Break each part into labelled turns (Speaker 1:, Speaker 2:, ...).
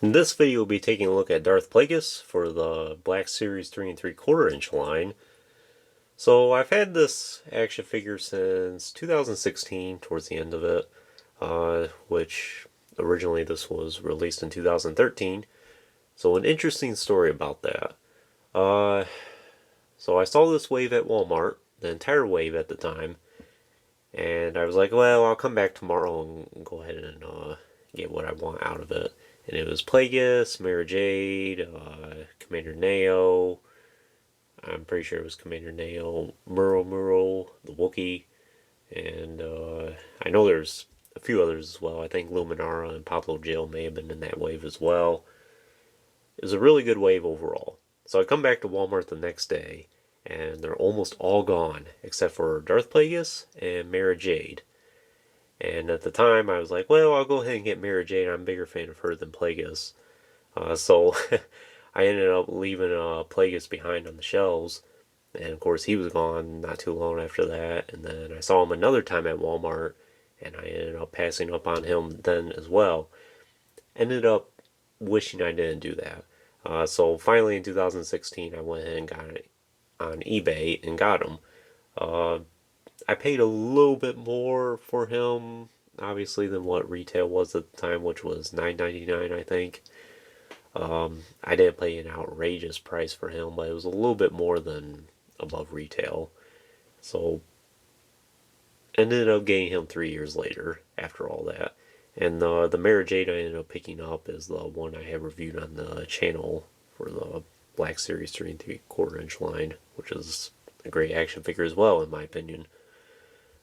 Speaker 1: In this video, we'll be taking a look at Darth Plagueis for the Black Series 3 3/4 inch line. So I've had this action figure since 2016, towards the end of it, which originally this was released in 2013. So an interesting story about that. Uh, so I saw this wave at Walmart, the entire wave at the time, and I was like, well, I'll come back tomorrow and go ahead and get what I want out of it. And it was Plagueis, Mara Jade, Commander Neo. I'm pretty sure it was Commander Neo, Muro, the Wookiee, and I know there's a few others as well. I think Luminara and Pablo Jill may have been in that wave as well. It was a really good wave overall. So I come back to Walmart the next day, and they're almost all gone except for Darth Plagueis and Mara Jade. And at the time, I was like, well, I'll go ahead and get Mara Jade. I'm a bigger fan of her than Plagueis. So I ended up leaving Plagueis behind on the shelves. And of course, he was gone not too long after that. And then I saw him another time at Walmart, and I ended up passing up on him then as well. Ended up wishing I didn't do that. So finally in 2016, I went ahead and got it on eBay and got him. I paid a little bit more for him, obviously, than what retail was at the time, which was $9.99, I think. I didn't pay an outrageous price for him, but it was a little bit more than above retail. So, ended up getting him 3 years later after all that. And the Mara Jade I ended up picking up is the one I have reviewed on the channel for the Black Series 3 3/4 inch line, which is a great action figure as well, in my opinion.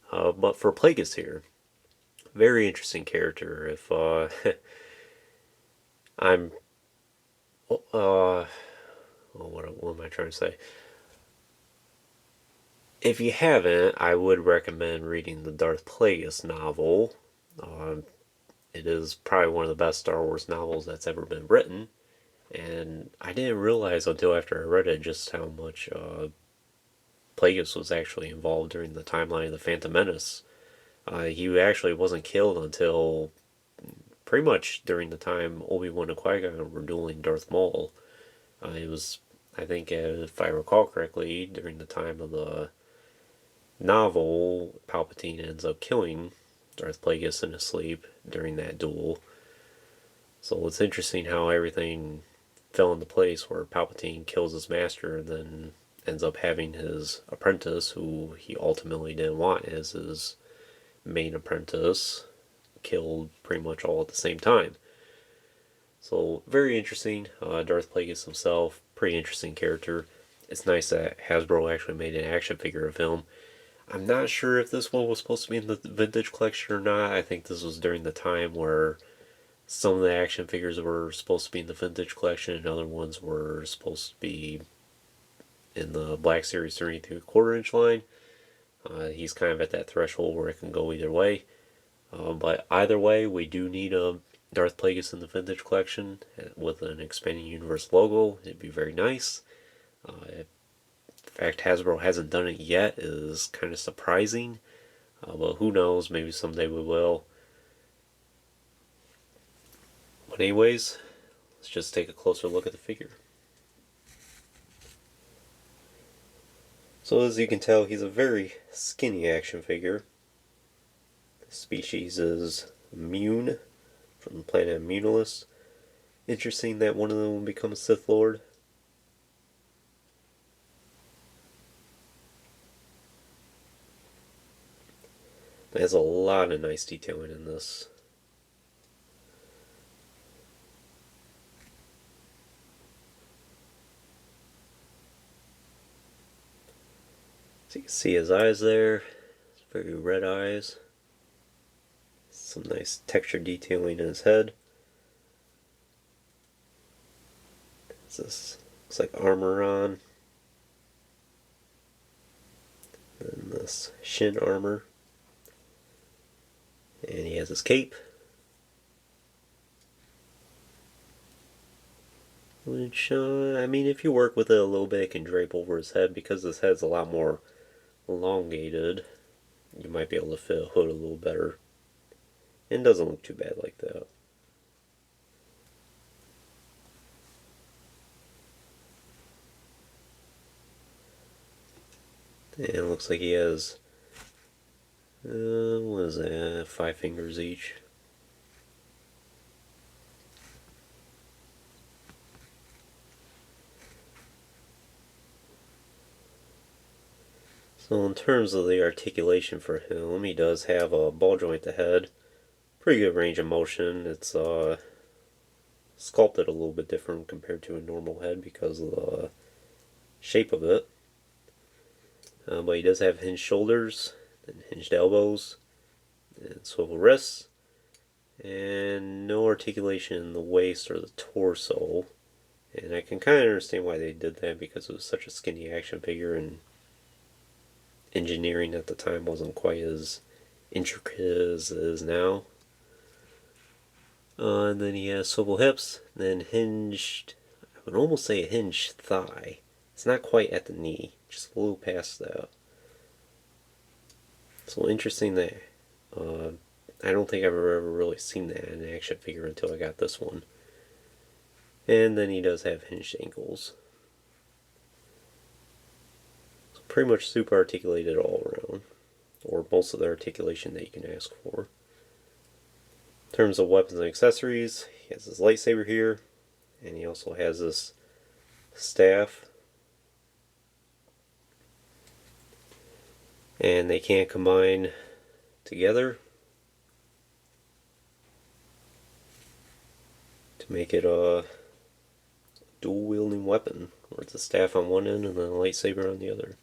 Speaker 1: But for Plagueis here, very interesting character. If I'm, what am I trying to say? If you haven't, I would recommend reading the Darth Plagueis novel. It is probably one of the best Star Wars novels that's ever been written, and I didn't realize until after I read it just how much Plagueis was actually involved during the timeline of the Phantom Menace. He actually wasn't killed until pretty much during the time Obi-Wan and Qui-Gon were dueling Darth Maul. It was, I think, if I recall correctly, during the time of the novel, Palpatine ends up killing Darth Plagueis in his sleep during that duel. So it's interesting how everything fell into place where Palpatine kills his master and then ends up having his apprentice, who he ultimately didn't want as his main apprentice, killed pretty much all at the same time. So very interesting. Darth Plagueis himself, pretty interesting character. It's nice that Hasbro actually made an action figure of him. I'm not sure if this one was supposed to be in the vintage collection or not. I think this was during the time where some of the action figures were supposed to be in the vintage collection and other ones were supposed to be in the Black Series 3 3/4 inch line. He's kind of at that threshold where it can go either way. But either way, we do need a Darth Plagueis in the vintage collection with an expanding universe logo. It'd be very nice. In fact, Hasbro hasn't done it yet is kind of surprising. But who knows, maybe someday we will. But anyways, let's just take a closer look at the figure. So as you can tell, he's a very skinny action figure. The species is Mune, from the planet Munilus. Interesting that one of them will become a Sith Lord. There's a lot of nice detailing in this. So you can see his eyes there. It's very red eyes. Some nice texture detailing in his head. This looks like armor on. Then this shin armor. And he has his cape. Which, I mean, if you work with it a little bit, it can drape over his head. Because his head's a lot more elongated, you might be able to fit a hood a little better. And it doesn't look too bad like that. And it looks like he has, what is that, 5 fingers each. So in terms of the articulation for him, he does have a ball joint ahead. Pretty good range of motion. It's sculpted a little bit different compared to a normal head because of the shape of it. But he does have hinged shoulders and hinged elbows and swivel wrists. And no articulation in the waist or the torso. And I can kind of understand why they did that because it was such a skinny action figure and engineering at the time wasn't quite as intricate as it is now. And then he has swivel hips, then hinged, I would almost say a hinged thigh. It's not quite at the knee, just a little past that. So interesting that I don't think I've ever really seen that in an action figure until I got this one. And then he does have hinged ankles. So pretty much super articulated all around, or most of the articulation that you can ask for. In terms of weapons and accessories, he has his lightsaber here, and he also has this staff. And they can't combine together to make it a dual wielding weapon, where it's a staff on one end and then a lightsaber on the other.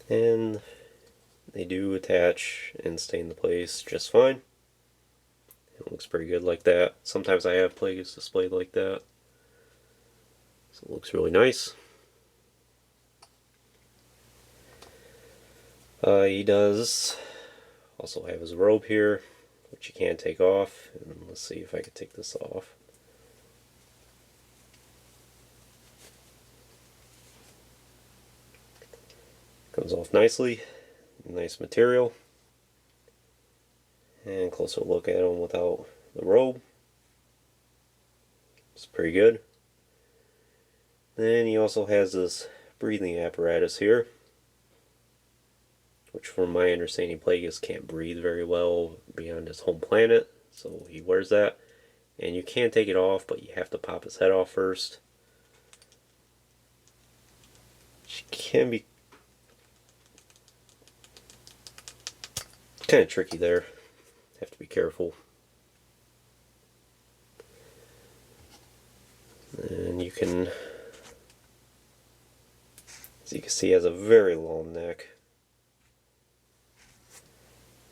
Speaker 1: And they do attach and stay in the place just fine. It looks pretty good like that. Sometimes I have Plagueis displayed like that, so it looks really nice. He does also have his robe here, which you can't take off. And let's see if I can take this off. Comes off nicely, nice material. And closer look at him without the robe. It's pretty good. Then he also has this breathing apparatus here, which from my understanding Plagueis can't breathe very well beyond his home planet, so he wears that. And you can take it off, but you have to pop his head off first. Which can be kind of tricky there. Have to be careful. And you can, as you can see, he has a very long neck.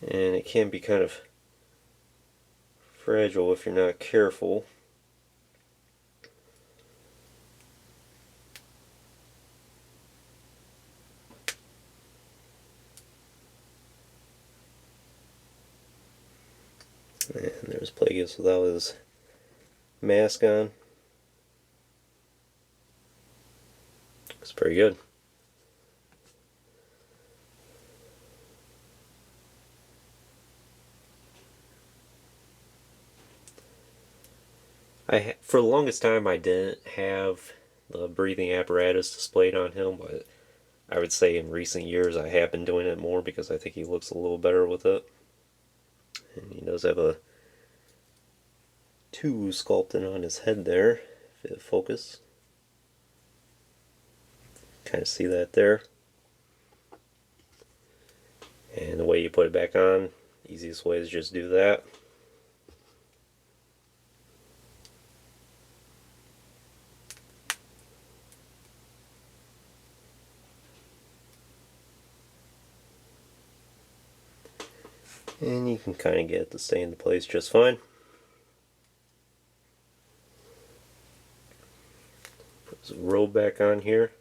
Speaker 1: And it can be kind of fragile if you're not careful. And there's Plagueis without his mask on. Looks pretty good. For the longest time I didn't have the breathing apparatus displayed on him, but I would say in recent years I have been doing it more because I think he looks a little better with it. And he does have a two sculpted on his head there, if it focus. Kind of see that there. And the way you put it back on, easiest way is just do that. And you can kind of get it to stay into place just fine. Put his robe back on here.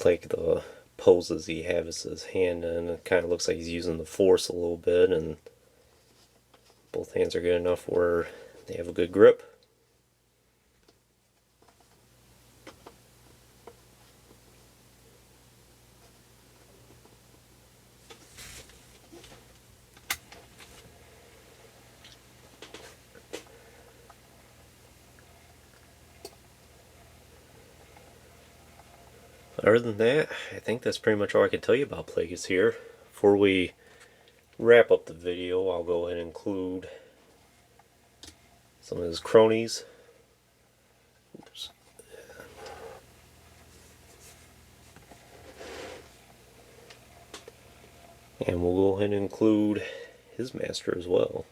Speaker 1: Like the poses he has his hand in, it kind of looks like he's using the force a little bit, and both hands are good enough where they have a good grip. Other than that, I think that's pretty much all I can tell you about Plagueis here. Before we wrap up the video, I'll go ahead and include some of his cronies. Oops. And we'll go ahead and include his master as well,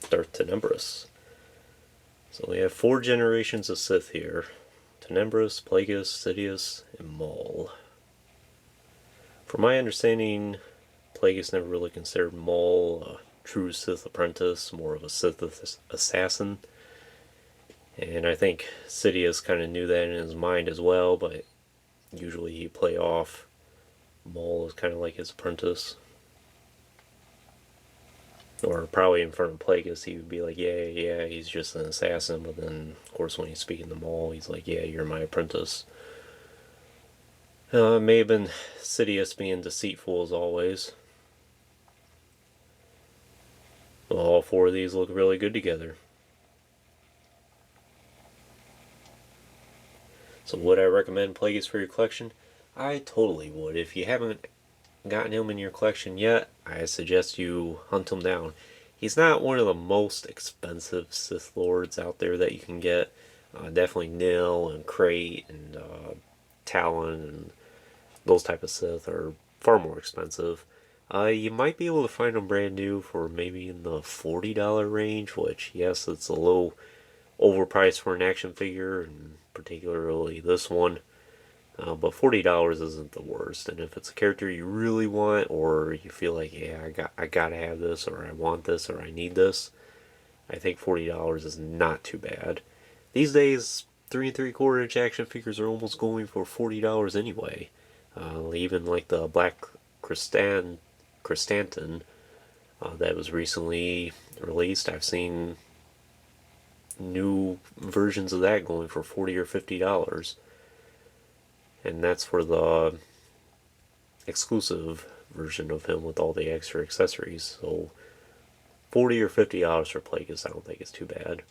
Speaker 1: Darth Plagueis. So we have 4 generations of Sith here: Tenebrous, Plagueis, Sidious, and Maul. From my understanding, Plagueis never really considered Maul a true Sith apprentice, more of a Sith assassin. And I think Sidious kind of knew that in his mind as well, but usually he'd play off Maul as kind of like his apprentice. Or probably in front of Plagueis, he would be like, yeah, he's just an assassin. But then, of course, when he's speaking to Maul, he's like, yeah, you're my apprentice. It may have been Sidious being deceitful as always. Well, all 4 of these look really good together. So would I recommend Plagueis for your collection? I totally would. If you haven't gotten him in your collection yet, I suggest you hunt him down. He's not one of the most expensive Sith Lords out there that you can get. Definitely Nil and Crate and Talon and those type of Sith are far more expensive. You might be able to find them brand new for maybe in the $40 range, which, yes, it's a little overpriced for an action figure, and particularly this one. But $40 isn't the worst, and if it's a character you really want, or you feel like, yeah, I gotta have this, or I want this, or I need this, I think $40 is not too bad. These days, 3 3/4 inch action figures are almost going for $40 anyway. Even like the Black Chrysanthemum that was recently released, I've seen new versions of that going for $40 or $50. And that's for the exclusive version of him with all the extra accessories. So $40 or $50 for Plagueis, I don't think it's too bad.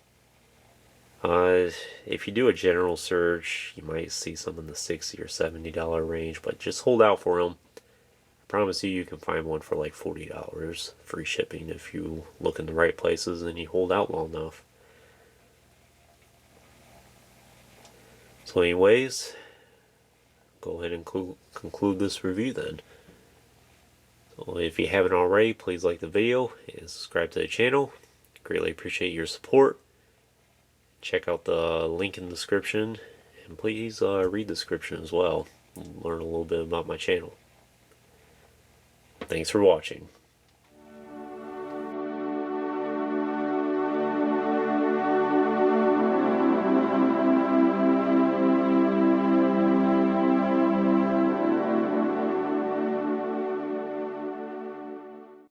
Speaker 1: If you do a general search, you might see some in the $60 or $70 range, but just hold out for them. I promise you can find one for like $40, free shipping if you look in the right places and you hold out long enough. So anyways, go ahead and conclude this review then. So if you haven't already, please like the video and subscribe to the channel. Greatly appreciate your support. Check out the link in the description, and please read the description as well. Learn a little bit about my channel. Thanks for watching.